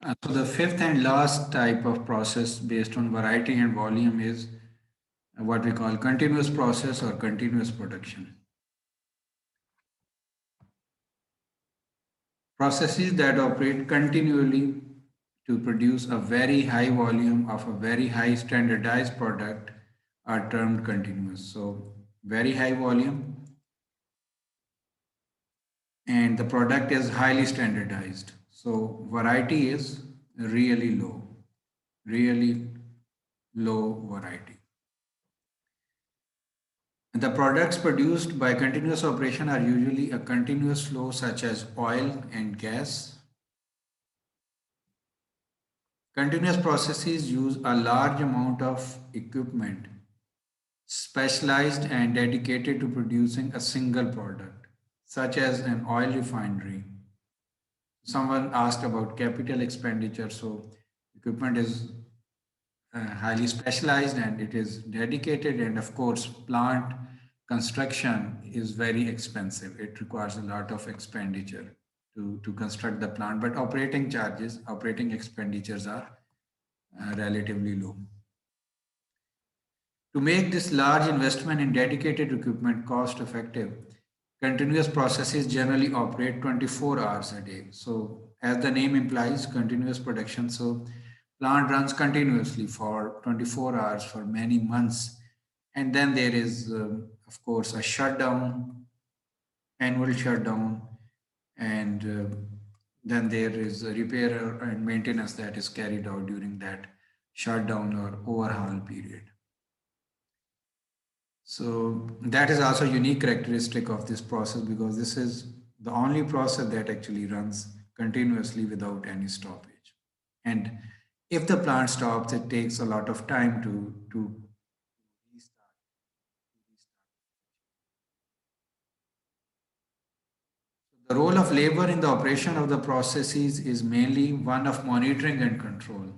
So the fifth and last type of process based on variety and volume is what we call continuous process or continuous production. Processes that operate continually to produce a very high volume of a very high standardized product are termed continuous. So very high volume and the product is highly standardized. So variety is really low, really low variety. The products produced by continuous operation are usually a continuous flow such as oil and gas. Continuous processes use a large amount of equipment, specialized and dedicated to producing a single product, such as an oil refinery. Someone asked about capital expenditure, so equipment is highly specialized and it is dedicated, and of course, plant construction is very expensive. It requires a lot of expenditure to construct the plant, but operating charges, operating expenditures are relatively low. To make this large investment in dedicated equipment cost effective, continuous processes generally operate 24 hours a day. So, as the name implies, continuous production. So, plant runs continuously for 24 hours for many months. And then there is, of course, a shutdown, annual shutdown, and then there is a repair and maintenance that is carried out during that shutdown or overhaul period. So that is also a unique characteristic of this process because this is the only process that actually runs continuously without any stoppage. And if the plant stops, it takes a lot of time to restart. The role of labor in the operation of the processes is mainly one of monitoring and control.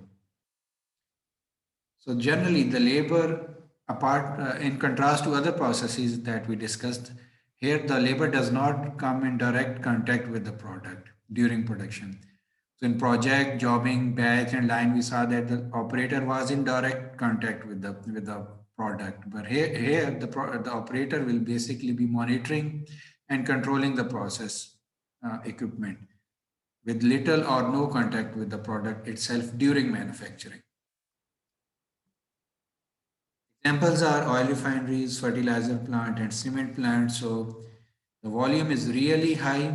So generally, the labor, apart in contrast to other processes that we discussed, here the labor does not come in direct contact with the product during production. So in project, jobbing, batch, and line, we saw that the operator was in direct contact with the product. But here the operator will basically be monitoring and controlling the process equipment with little or no contact with the product itself during manufacturing. Examples are oil refineries, fertilizer plant, and cement plant. So the volume is really high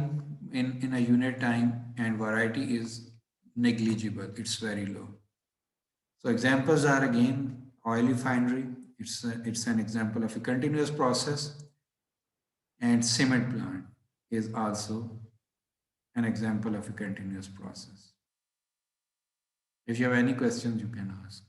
in a unit time and variety is negligible. It's very low. So examples are again oil refinery. It's an example of a continuous process, and cement plant is also an example of a continuous process. If you have any questions, you can ask.